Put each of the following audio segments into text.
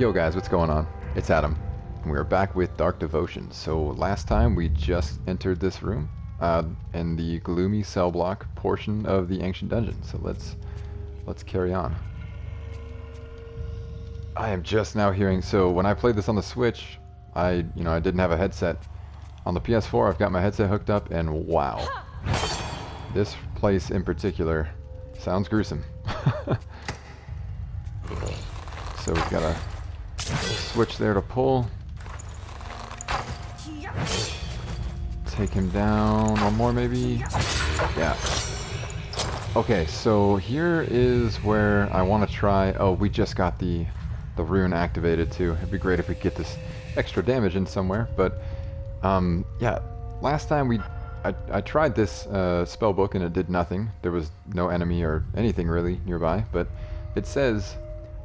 Yo guys, what's going on? It's Adam, and we are back with Dark Devotion. So last time we just entered this room, in the gloomy cell block portion of the ancient dungeon. So let's carry on. I am just now hearing, so when I played this on the Switch, I didn't have a headset. On the PS4, I've got my headset hooked up, and wow. This place in particular sounds gruesome. So we've got a switch there to pull. Take him down. One more maybe? Yeah. Okay, so here is where I want to try... Oh, we just got the rune activated too. It'd be great if we could get this extra damage in somewhere. But, yeah. Last time I tried this spell book and it did nothing. There was no enemy or anything really nearby. But it says...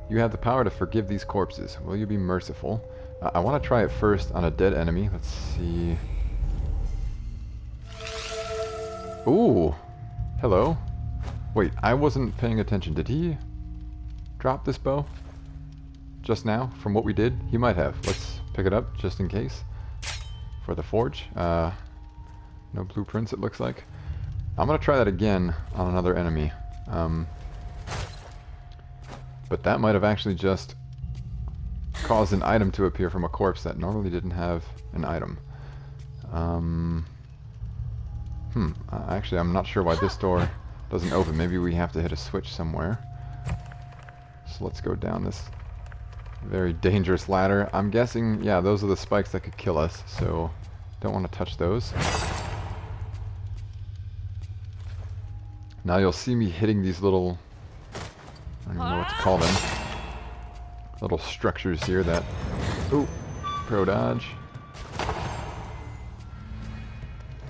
You have the power to forgive these corpses. Will you be merciful? I want to try it first on a dead enemy. Let's see. Ooh. Hello. Wait, I wasn't paying attention. Did he drop this bow? Just now? From what we did? He might have. Let's pick it up just in case. For the forge. No blueprints it looks like. I'm going to try that again on another enemy. But that might have actually just caused an item to appear from a corpse that normally didn't have an item. Actually, I'm not sure why this door doesn't open. Maybe we have to hit a switch somewhere. So let's go down this very dangerous ladder. I'm guessing, yeah, those are the spikes that could kill us, so don't want to touch those. Now you'll see me hitting these little... I don't even know what to call them. Little structures here that... Ooh! Pro dodge.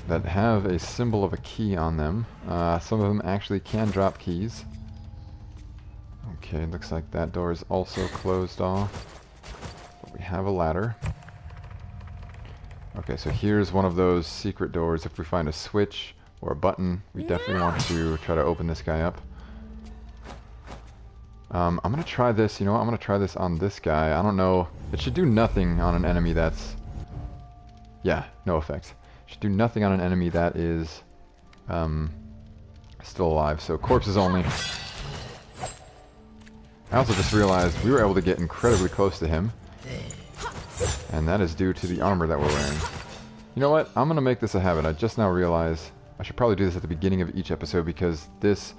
That have a symbol of a key on them. Some of them actually can drop keys. Okay, looks like that door is also closed off. But we have a ladder. Okay, so here's one of those secret doors. If we find a switch or a button, we definitely want to try to open this guy up. I'm going to try this, you know what, I'm going to try this on this guy. I don't know, it should do nothing on an enemy that's... Yeah, no effect. It should do nothing on an enemy that is still alive, so corpses only. I also just realized we were able to get incredibly close to him. And that is due to the armor that we're wearing. You know what, I'm going to make this a habit. I just now realized I should probably do this at the beginning of each episode because this...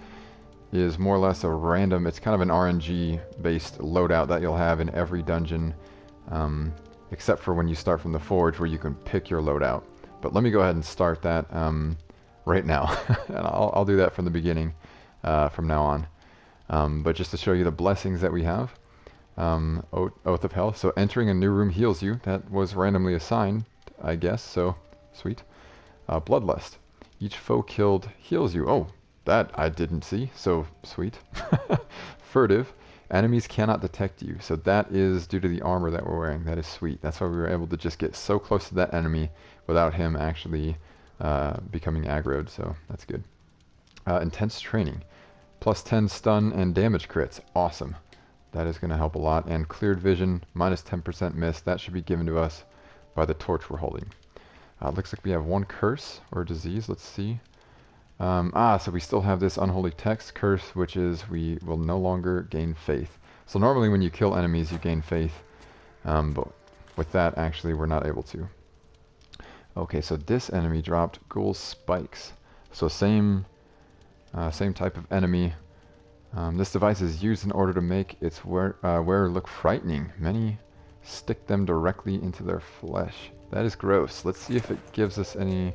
is more or less a random, it's kind of an RNG based loadout that you'll have in every dungeon, except for when you start from the forge where you can pick your loadout. But let me go ahead and start that right now. And I'll do that from the beginning from now on. But just to show you the blessings that we have, Oath of Health. So entering a new room heals you. That was randomly assigned, I guess, so sweet. Bloodlust. Each foe killed heals you. Oh, that I didn't see, so sweet. Furtive. Enemies cannot detect you, so that is due to the armor that we're wearing. That is sweet. That's why we were able to just get so close to that enemy without him actually becoming aggroed, so that's good. Intense training. Plus 10 stun and damage crits. Awesome. That is going to help a lot. And cleared vision, minus 10% miss. That should be given to us by the torch we're holding. Looks like we have one curse or disease. Let's see. So we still have this unholy text curse, which is we will no longer gain faith. So normally when you kill enemies, you gain faith, but with that, actually, we're not able to. Okay, so this enemy dropped ghoul spikes. So same type of enemy. This device is used in order to make its wearer look frightening. Many stick them directly into their flesh. That is gross. Let's see if it gives us any...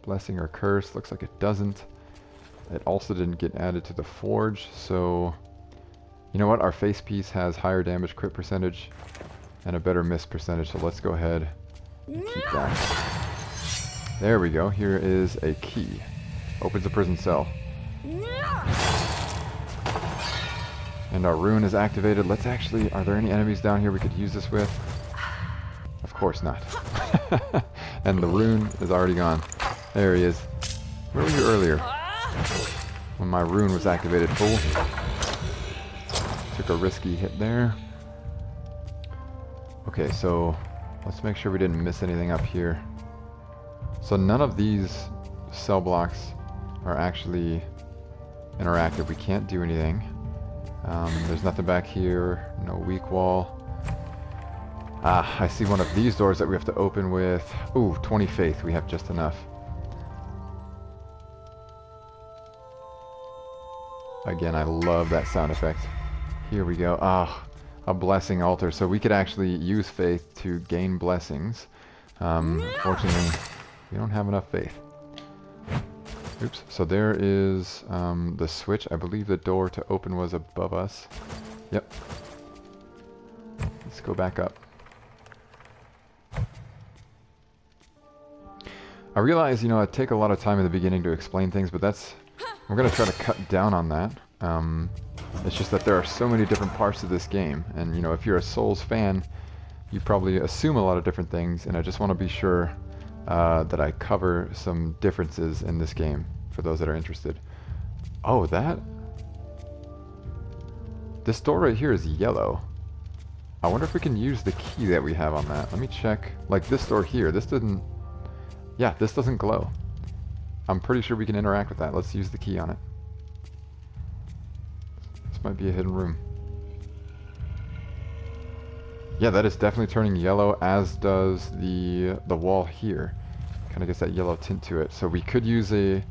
blessing or curse. Looks like it doesn't. It also didn't get added to the forge, so you know what, our face piece has higher damage crit percentage and a better miss percentage, so let's go ahead and keep that. There we go. Here is a key. Opens a prison cell. And our rune is activated. Let's actually, are there any enemies down here we could use this with? Of course not. And the rune is already gone. There he is. Where were you earlier? When my rune was activated full. Took a risky hit there. Okay, so let's make sure we didn't miss anything up here. So none of these cell blocks are actually interactive. We can't do anything. There's nothing back here. No weak wall. Ah, I see one of these doors that we have to open with... Ooh, 20 faith. We have just enough. Again, I love that sound effect. Here we go. Ah, a blessing altar. So we could actually use faith to gain blessings. Unfortunately, we don't have enough faith. Oops. So there is the switch. I believe the door to open was above us. Yep. Let's go back up. I realize, you know, I take a lot of time in the beginning to explain things, but that's... We're going to try to cut down on that. It's just that there are so many different parts to this game. And, you know, if you're a Souls fan, you probably assume a lot of different things. And I just want to be sure that I cover some differences in this game for those that are interested. Oh, that... This door right here is yellow. I wonder if we can use the key that we have on that. Let me check. Like this door here, this didn't... Yeah, this doesn't glow. I'm pretty sure we can interact with that. Let's use the key on it. This might be a hidden room. Yeah, that is definitely turning yellow, as does the wall here. Kind of gets that yellow tint to it. So we could use a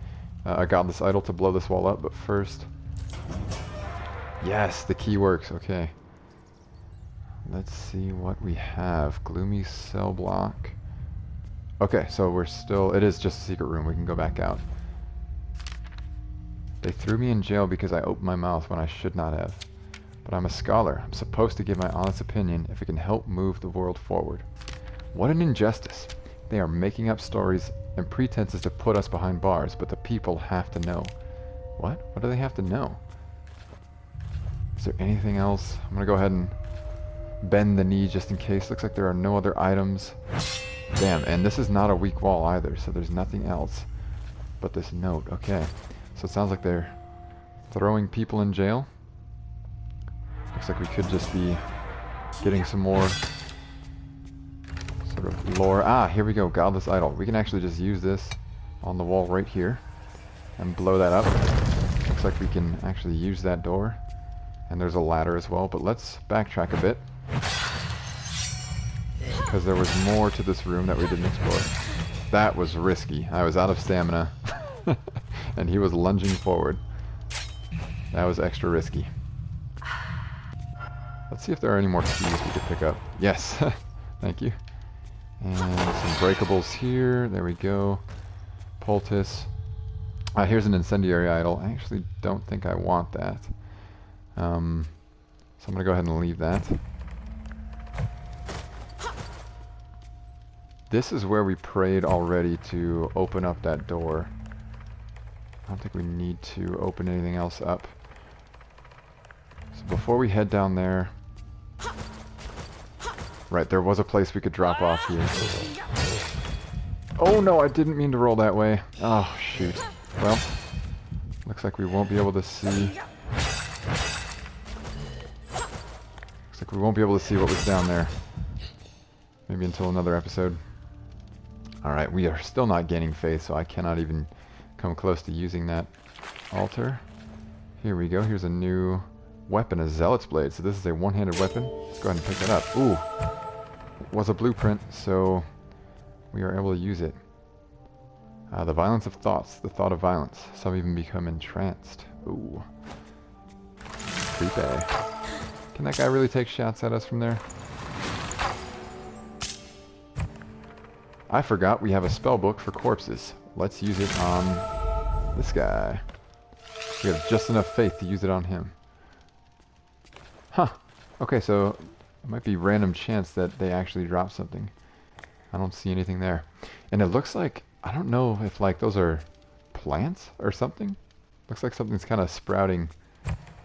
godless idol to blow this wall up, but first... Yes, the key works. Okay. Let's see what we have. Gloomy cell block. Okay, so we're still... It is just a secret room. We can go back out. They threw me in jail because I opened my mouth when I should not have. But I'm a scholar. I'm supposed to give my honest opinion if it can help move the world forward. What an injustice. They are making up stories and pretenses to put us behind bars, but the people have to know. What? What do they have to know? Is there anything else? I'm gonna go ahead and bend the knee just in case. Looks like there are no other items. Damn, and this is not a weak wall either, so there's nothing else but this note. Okay, so it sounds like they're throwing people in jail. Looks like we could just be getting some more sort of lore. Ah, here we go, godless idol. We can actually just use this on the wall right here and blow that up. Looks like we can actually use that door. And there's a ladder as well, but let's backtrack a bit. Because there was more to this room that we didn't explore. That was risky. I was out of stamina. And he was lunging forward. That was extra risky. Let's see if there are any more keys we could pick up. Yes. Thank you. And some breakables here. There we go. Poultice. Here's an incendiary idol. I actually don't think I want that. So I'm going to go ahead and leave that. This is where we prayed already to open up that door. I don't think we need to open anything else up. So before we head down there... Right, there was a place we could drop off here. Oh no, I didn't mean to roll that way. Oh, shoot. Well, looks like we won't be able to see... Looks like we won't be able to see what was down there. Maybe until another episode. Alright, we are still not gaining faith, so I cannot even come close to using that altar. Here we go. Here's a new weapon, a Zealot's Blade. So this is a one-handed weapon. Let's go ahead and pick that up. Ooh! It was a blueprint, so we are able to use it. The violence of thoughts. The thought of violence. Some even become entranced. Ooh. Creepy. Can that guy really take shots at us from there? I forgot we have a spell book for corpses. Let's use it on this guy. We have just enough faith to use it on him. Huh. Okay, so it might be random chance that they actually drop something. I don't see anything there. And it looks like, I don't know if like those are plants or something. Looks like something's kind of sprouting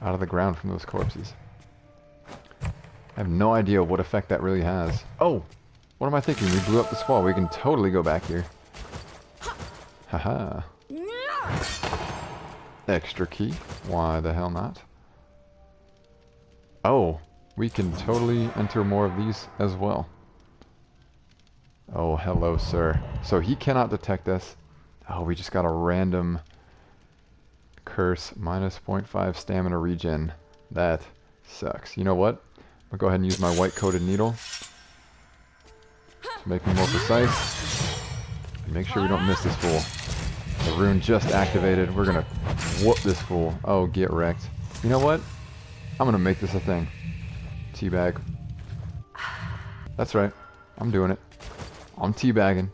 out of the ground from those corpses. I have no idea what effect that really has. Oh! What am I thinking? We blew up this wall. We can totally go back here. Haha. Extra key. Why the hell not? Oh. we can totally enter more of these as well. Oh, hello, sir. So he cannot detect us. Oh, we just got a random curse. Minus 0.5 stamina regen. That sucks. You know what? I'll go ahead and use my white-coated needle to make me more precise. And make sure we don't miss this fool. The rune just activated. We're gonna whoop this fool. Oh, get wrecked. You know what? I'm gonna make this a thing. Teabag. That's right. I'm doing it. I'm teabagging.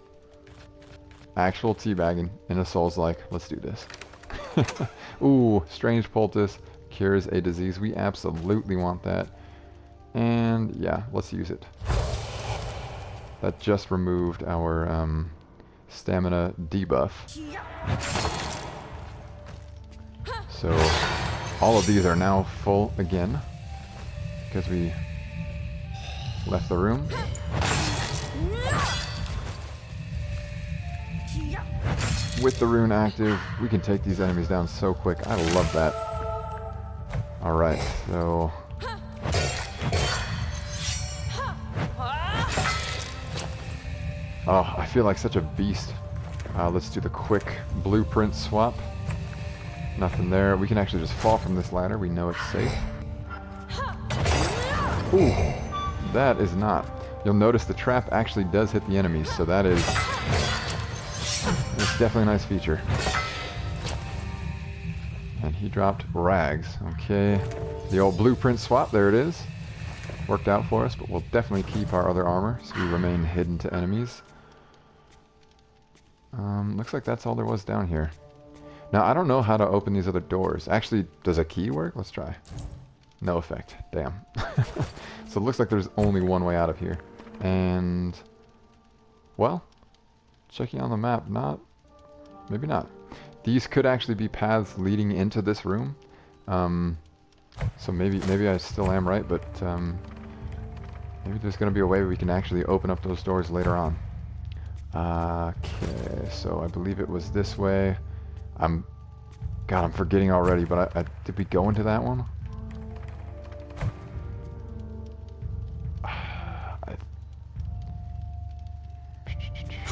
Actual teabagging in a Souls-like. Let's do this. Ooh, strange poultice cures a disease. We absolutely want that. And yeah, let's use it. That just removed our stamina debuff. So all of these are now full again because we left the room. With the rune active, we can take these enemies down so quick. I love that. Alright, so... Oh, I feel like such a beast. Let's do the quick blueprint swap. Nothing there. We can actually just fall from this ladder. We know it's safe. Ooh, that is not. You'll notice the trap actually does hit the enemies, so that is... It's definitely a nice feature. And he dropped rags. Okay. The old blueprint swap, there it is. Worked out for us, but we'll definitely keep our other armor so we remain hidden to enemies. Looks like that's all there was down here. Now, I don't know how to open these other doors. Actually, does a key work? Let's try. No effect. Damn. So it looks like there's only one way out of here. And... well... checking on the map, not... maybe not. These could actually be paths leading into this room. So maybe I still am right, but maybe there's going to be a way we can actually open up those doors later on. Okay, so I believe it was this way. God, I'm forgetting already, but did we go into that one?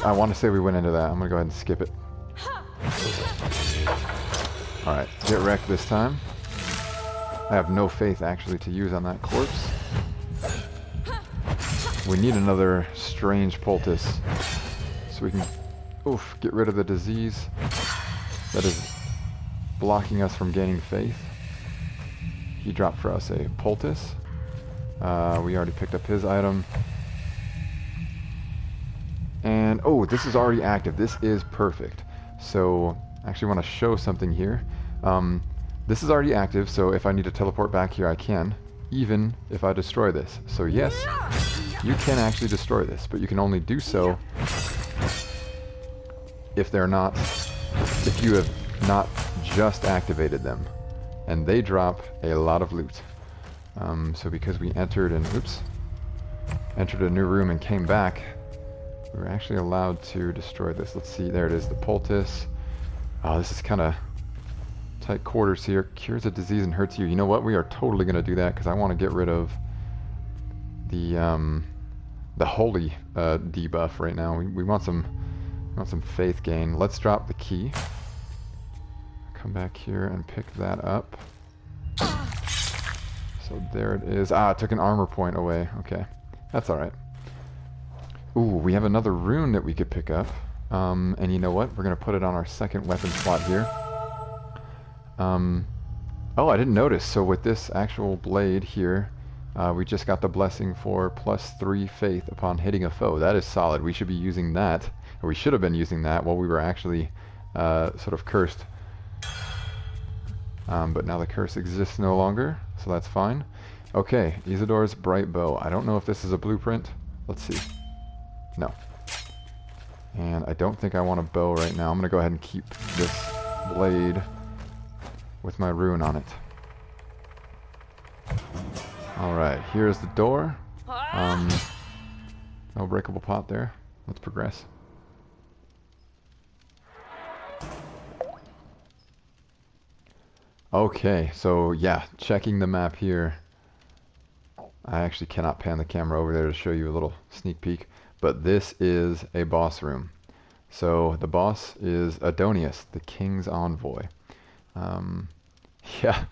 I want to say we went into that. I'm going to go ahead and skip it. Alright, get wrecked this time. I have no faith actually to use on that corpse. We need another strange poultice so we can get rid of the disease that is blocking us from gaining faith. He dropped for us a poultice. We already picked up his item. And, oh, this is already active. This is perfect. So, I actually want to show something here. This is already active, so if I need to teleport back here, I can, even if I destroy this. So yes, you can actually destroy this, but you can only do so if you have not just activated them. And they drop a lot of loot. So because we entered a new room and came back, we were actually allowed to destroy this. Let's see, there it is, the poultice. Oh, this is kind of tight quarters here. Cures a disease and hurts you. You know what? We are totally going to do that because I want to get rid of the holy debuff right now. We want some faith gain. Let's drop the key. Come back here and pick that up. So there it is. Ah, it took an armor point away. Okay, that's all right. Ooh, we have another rune that we could pick up. And you know what? We're going to put it on our second weapon slot here. Oh, I didn't notice. So with this actual blade here, we just got the blessing for +3 faith upon hitting a foe. That is solid. We should be using that, or we should have been using that while we were actually sort of cursed. But now the curse exists no longer, so that's fine. Okay, Isildur's bright bow. I don't know if this is a blueprint. Let's see. No. And I don't think I want a bow right now. I'm going to go ahead and keep this blade with my rune on it. Alright, here's the door. No breakable pot there. Let's progress. Okay, so yeah, checking the map here. I actually cannot pan the camera over there to show you a little sneak peek, but this is a boss room. So the boss is Adonius, the king's envoy. Yeah,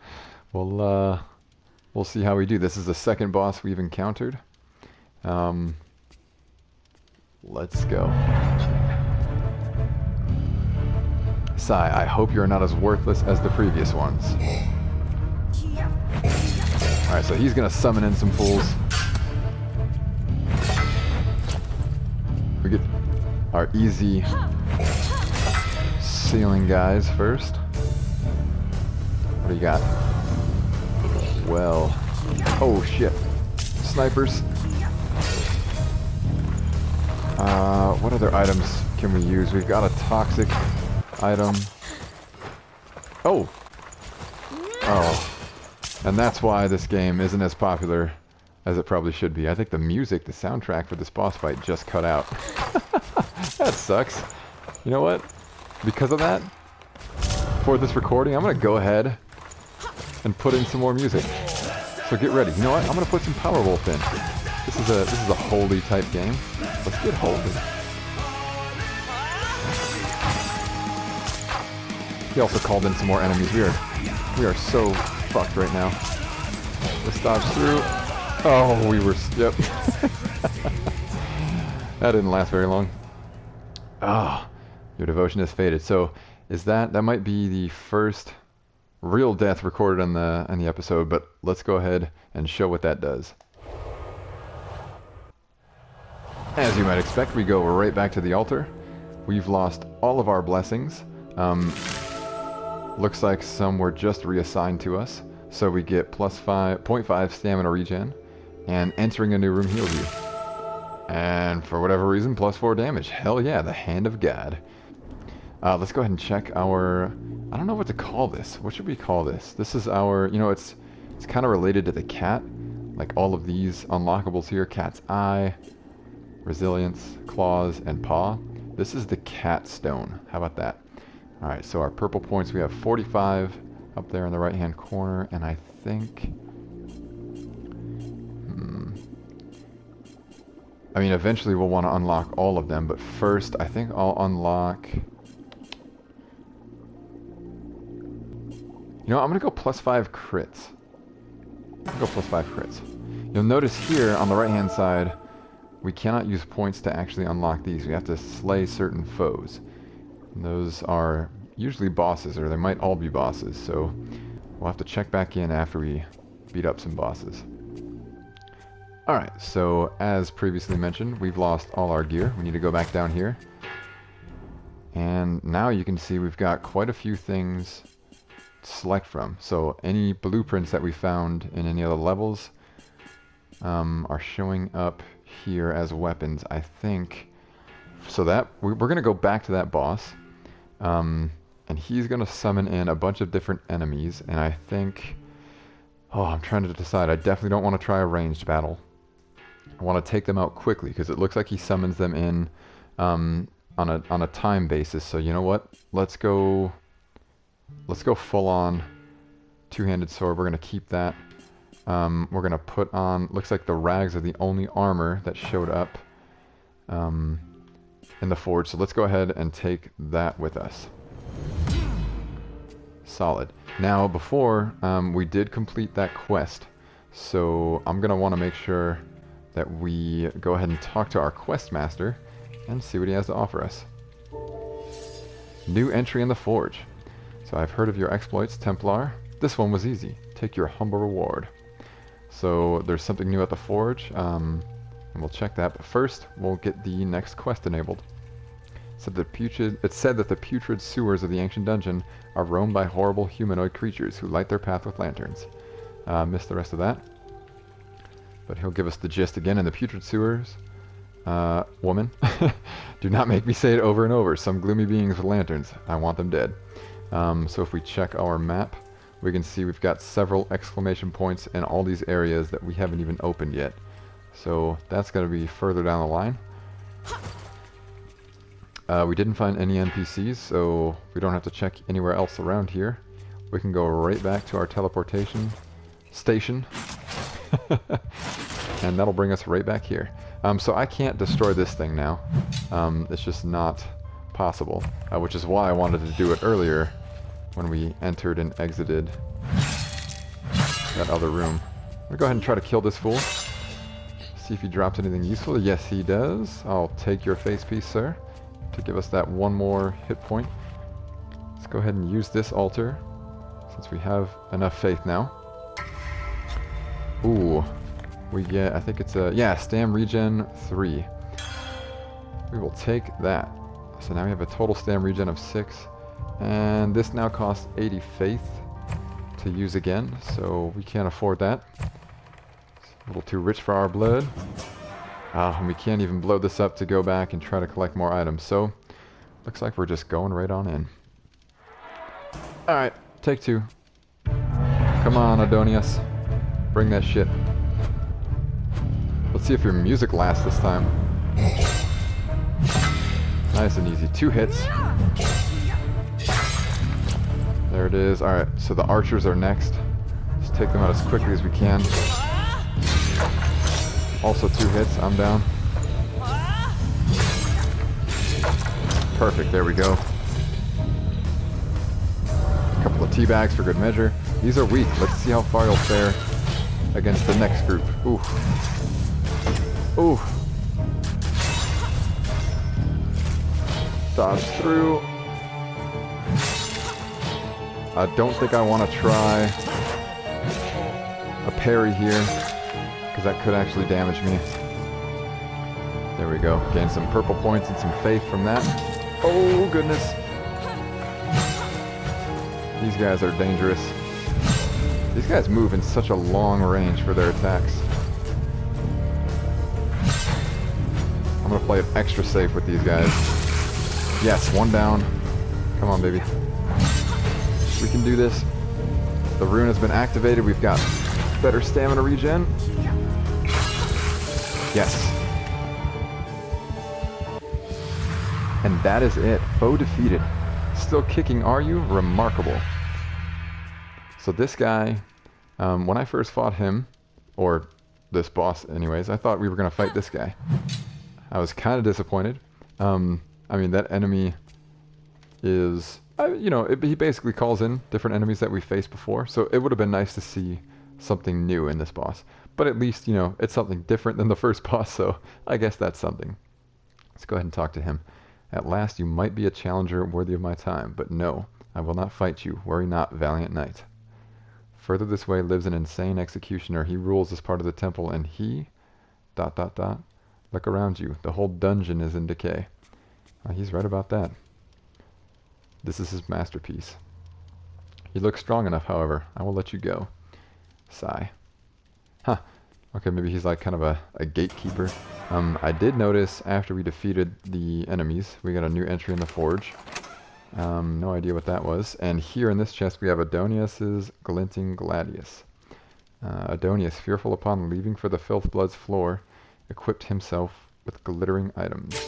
we'll see how we do. This is the second boss we've encountered. Let's go. Sai, I hope you're not as worthless as the previous ones. Alright, so he's gonna summon in some fools. We get our easy ceiling guys first. What do you got? Well, oh shit. Snipers. What other items can we use? We've got a toxic item. Oh! Oh. And that's why this game isn't as popular as it probably should be. I think the music, the soundtrack for this boss fight just cut out. That sucks. You know what? Because of that, for this recording, I'm going to go ahead and put in some more music. So get ready. You know what? I'm going to put some Powerwolf in. This is a holy type game. Let's get holy. He also called in some more enemies. We are so fucked right now. Let's dodge through. Oh, we were... Yep. That didn't last very long. Ah, your devotion has faded. So, is that might be the first real death recorded in the episode, but let's go ahead and show what that does. As you might expect, we go right back to the altar. We've lost all of our blessings. Looks like some were just reassigned to us. So we get plus 0.5 stamina regen, and entering a new room heals you. And for whatever reason, plus 4 damage. Hell yeah, the Hand of God. Let's go ahead and check our... I don't know what to call this. What should we call this? This is our... You know, it's kind of related to the cat. Like all of these unlockables here. Cat's Eye, Resilience, Claws, and Paw. This is the Cat Stone. How about that? Alright, so our purple points, we have 45 up there in the right-hand corner, and I think... I mean, eventually we'll want to unlock all of them, but first, I think I'll unlock... You know, I'm going to go plus 5 crits. I'll go plus 5 crits. You'll notice here, on the right-hand side, we cannot use points to actually unlock these. We have to slay certain foes. And those are usually bosses, or they might all be bosses, so we'll have to check back in after we beat up some bosses. Alright, so as previously mentioned, we've lost all our gear. We need to go back down here. And now you can see we've got quite a few things to select from. So any blueprints that we found in any other levels are showing up here as weapons, I think. So that we're going to go back to that boss. And he's going to summon in a bunch of different enemies, and I think... Oh, I'm trying to decide. I definitely don't want to try a ranged battle. I want to take them out quickly, because it looks like he summons them in on a time basis. So you know what? Let's go full on two-handed sword. We're going to keep that. We're going to put on... Looks like the rags are the only armor that showed up in the forge. So let's go ahead and take that with us. Solid. Now, before, we did complete that quest, so I'm going to want to make sure that we go ahead and talk to our quest master and see what he has to offer us. New entry in the forge. So I've heard of your exploits, Templar. This one was easy. Take your humble reward. So there's something new at the forge, and we'll check that, but first we'll get the next quest enabled. It said that the putrid sewers of the ancient dungeon are roamed by horrible humanoid creatures who light their path with lanterns. Missed the rest of that. But he'll give us the gist again. In the putrid sewers, woman, do not make me say it over and over. Some gloomy beings with lanterns. I want them dead. So if we check our map, we can see we've got several exclamation points in all these areas that we haven't even opened yet. So that's going to be further down the line. We didn't find any NPCs, so we don't have to check anywhere else around here. We can go right back to our teleportation station. And that'll bring us right back here. So I can't destroy this thing now. It's just not possible. Which is why I wanted to do it earlier when we entered and exited that other room. I'm gonna go ahead and try to kill this fool. See if he drops anything useful. Yes, he does. I'll take your face piece, sir, to give us that one more hit point. Let's go ahead and use this altar, since we have enough faith now. Ooh. We get, I think it's a, yeah, stam regen 3. We will take that. So now we have a total stam regen of 6. And this now costs 80 faith to use again, so we can't afford that. It's a little too rich for our blood. And we can't even blow this up to go back and try to collect more items, so looks like we're just going right on in. Alright, take 2. Come on, Adonius. Bring that shit. Let's see if your music lasts this time. Nice and easy. 2 hits. There it is. Alright, so the archers are next. Let's take them out as quickly as we can. Also 2 hits. I'm down. Perfect. There we go. A couple of tea bags for good measure. These are weak. Let's see how far you'll fare against the next group. Ooh. Ooh. Dodge through. I don't think I want to try a parry here, because that could actually damage me. There we go. Gain some purple points and some faith from that. Oh, goodness. These guys are dangerous. These guys move in such a long range for their attacks. I'm going to play it extra safe with these guys. Yes, 1 down. Come on, baby. We can do this. The rune has been activated. We've got better stamina regen. Yes. And that is it. Foe defeated. Still kicking, are you? Remarkable. So this guy, when I first fought him, or this boss anyways, I thought we were going to fight this guy. I was kind of disappointed. I mean, that enemy is, you know, he basically calls in different enemies that we faced before, so it would have been nice to see something new in this boss. But at least, you know, it's something different than the first boss, so I guess that's something. Let's go ahead and talk to him. At last you might be a challenger worthy of my time, but no, I will not fight you. Worry not, valiant knight. Further this way lives an insane executioner. He rules this part of the temple, and he... ... Look around you. The whole dungeon is in decay. He's right about that. This is his masterpiece. You look strong enough, however. I will let you go. Sigh. Huh. Okay, maybe he's like kind of a gatekeeper. I did notice after we defeated the enemies, we got a new entry in the forge. No idea what that was. And here in this chest we have Adonius's Glinting Gladius. Adonius, fearful upon leaving for the Filthblood's floor, equipped himself with glittering items.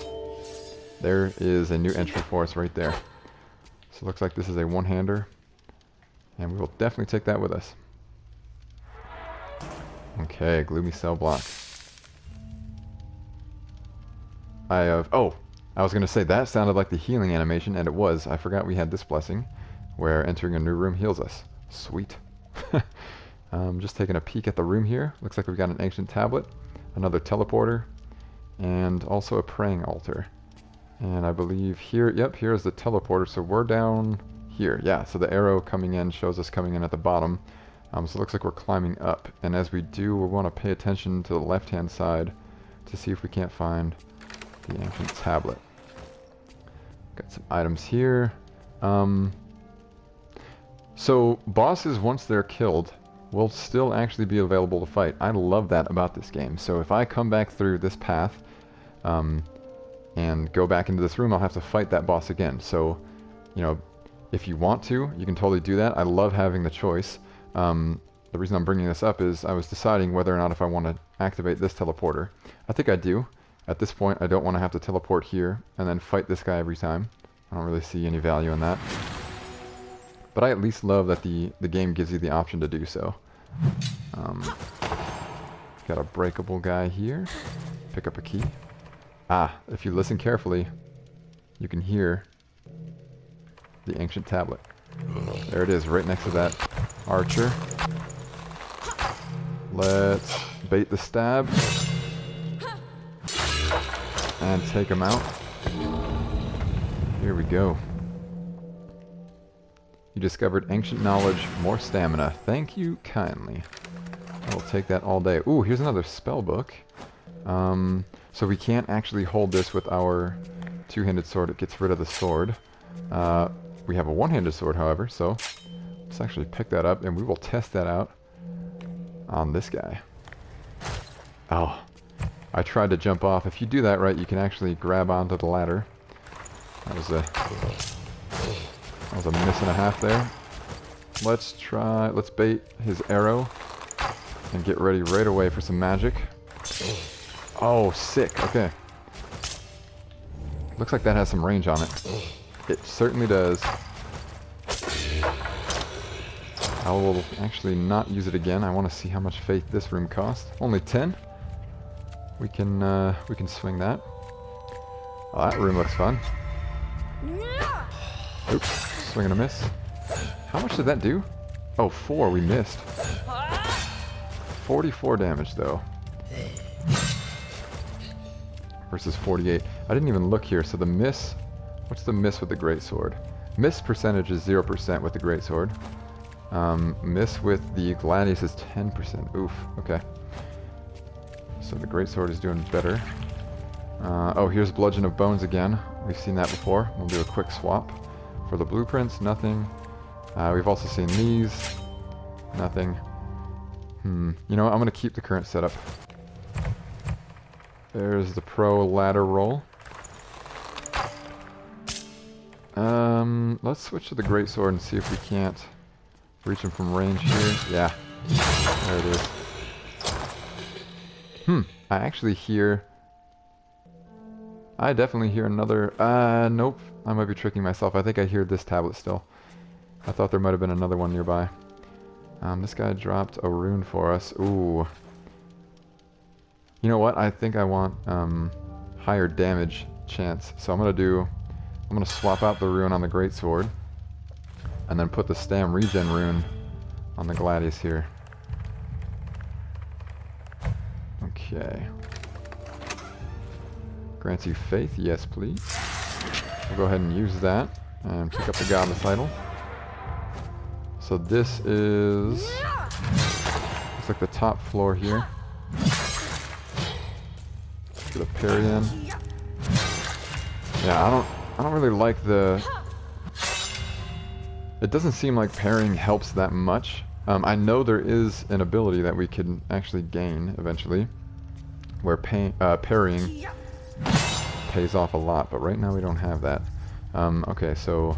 There is a new entry for us right there. So it looks like this is a one-hander, and we will definitely take that with us. Okay, gloomy cell block. I was going to say that sounded like the healing animation, and it was. I forgot we had this blessing, where entering a new room heals us. Sweet. Just taking a peek at the room here. Looks like we've got an ancient tablet, another teleporter, and also a praying altar. And I believe here, yep, here is the teleporter, so we're down here. Yeah, so the arrow coming in shows us coming in at the bottom. So it looks like we're climbing up, and as we do, we want to pay attention to the left-hand side to see if we can't find the ancient tablet. Got some items here. So bosses, once they're killed, will still actually be available to fight. I love that about this game. So if I come back through this path and go back into this room, I'll have to fight that boss again. So, you know, if you want to, you can totally do that. I love having the choice. The reason I'm bringing this up is I was deciding whether or not if I want to activate this teleporter. I think I do. At this point, I don't want to have to teleport here and then fight this guy every time. I don't really see any value in that. But I at least love that the game gives you the option to do so. Got a breakable guy here. Pick up a key. Ah, if you listen carefully, you can hear the ancient tablet. There it is, right next to that archer. Let's bait the stab. And take him out. Here we go. You discovered ancient knowledge, more stamina. Thank you kindly. I'll take that all day. Ooh, here's another spell book. So we can't actually hold this with our two-handed sword. It gets rid of the sword. We have a one-handed sword, however, so let's actually pick that up, and we will test that out on this guy. Oh, I tried to jump off. If you do that right, you can actually grab onto the ladder. That was a miss and a half there. Let's bait his arrow and get ready right away for some magic. Oh, sick. Okay. Looks like that has some range on it. It certainly does. I will actually not use it again. I want to see how much faith this room costs. Only 10. We can swing that. Oh, that room looks fun. Oops, swing and a miss. How much did that do? Oh, 4, we missed. 44 damage though. Versus 48. I didn't even look here, so the miss... What's the miss with the greatsword? Miss percentage is 0% with the greatsword. Miss with the gladius is 10%. Oof, okay. So the greatsword is doing better. Oh, here's Bludgeon of Bones again. We've seen that before. We'll do a quick swap. For the blueprints, nothing. We've also seen these. Nothing. You know what? I'm going to keep the current setup. There's the pro ladder roll. Let's switch to the greatsword and see if we can't reach him from range here. Yeah. There it is. I actually hear... I definitely hear another... nope. I might be tricking myself. I think I hear this tablet still. I thought there might have been another one nearby. This guy dropped a rune for us. Ooh. You know what? I think I want higher damage chance. So I'm gonna swap out the rune on the greatsword, and then put the stam regen rune on the gladius here. Okay. Grants you faith, yes please. We'll go ahead and use that and pick up the godless idol. So this is, looks like the top floor here. Let's get a parry in. Yeah, I don't really like the... It doesn't seem like parrying helps that much. I know there is an ability that we can actually gain eventually, where parrying pays off a lot, but right now we don't have that. Okay, so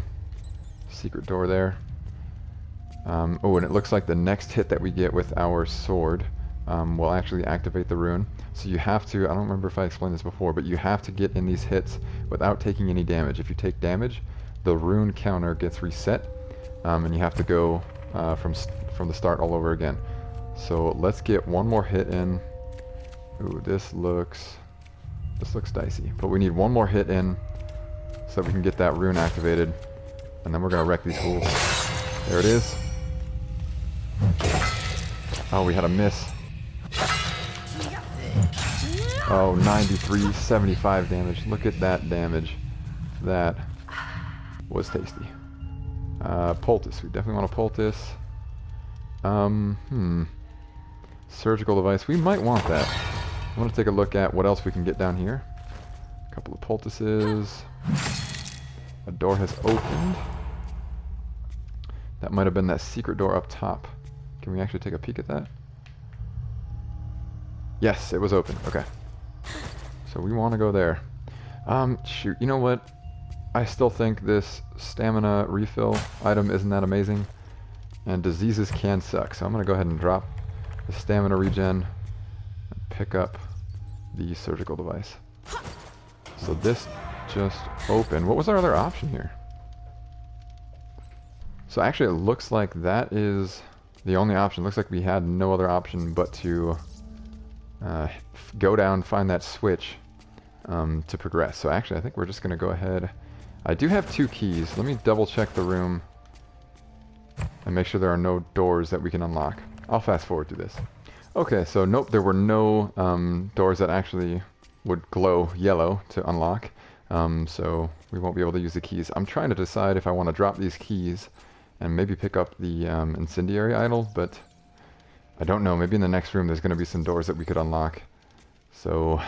secret door there. Oh, and it looks like the next hit that we get with our sword will actually activate the rune. So you have to, I don't remember if I explained this before, but you have to get in these hits without taking any damage. If you take damage, the rune counter gets reset, and you have to go from the start all over again. So let's get one more hit in. Ooh, this looks dicey, but we need one more hit in so that we can get that rune activated, and then we're gonna wreck these fools. There it is. Oh, we had a miss. Oh, 93, 75 damage. Look at that damage. That was tasty. Poultice. We definitely want a poultice. Surgical device. We might want that. I want to take a look at what else we can get down here. A couple of poultices. A door has opened. That might have been that secret door up top. Can we actually take a peek at that? Yes, it was open. Okay. So we want to go there. Shoot, you know what? I still think this stamina refill item isn't that amazing. And diseases can suck. So I'm going to go ahead and drop the stamina regen and pick up the surgical device. So this just opened. What was our other option here? So actually it looks like that is the only option. Looks like we had no other option but to go down, find that switch to progress. So actually, I think we're just going to go ahead. I do have 2 keys. Let me double check the room and make sure there are no doors that we can unlock. I'll fast forward to this. Okay, so nope, there were no doors that actually would glow yellow to unlock. So we won't be able to use the keys. I'm trying to decide if I want to drop these keys and maybe pick up the incendiary idol, but I don't know. Maybe in the next room there's going to be some doors that we could unlock. So,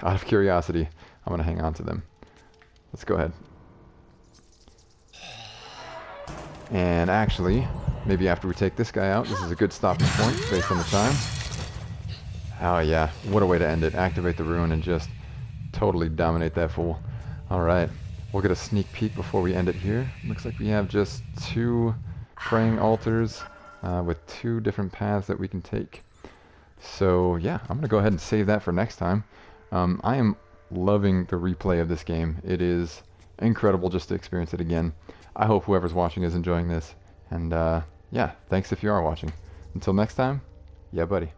out of curiosity, I'm going to hang on to them. Let's go ahead. And actually, maybe after we take this guy out, this is a good stopping point based on the time. Oh yeah, what a way to end it. Activate the rune and just totally dominate that fool. Alright, we'll get a sneak peek before we end it here. Looks like we have just 2 praying altars with 2 different paths that we can take. So yeah, I'm going to go ahead and save that for next time. I am loving the replay of this game. It is incredible just to experience it again. I hope whoever's watching is enjoying this. And yeah, thanks if you are watching. Until next time, yeah buddy.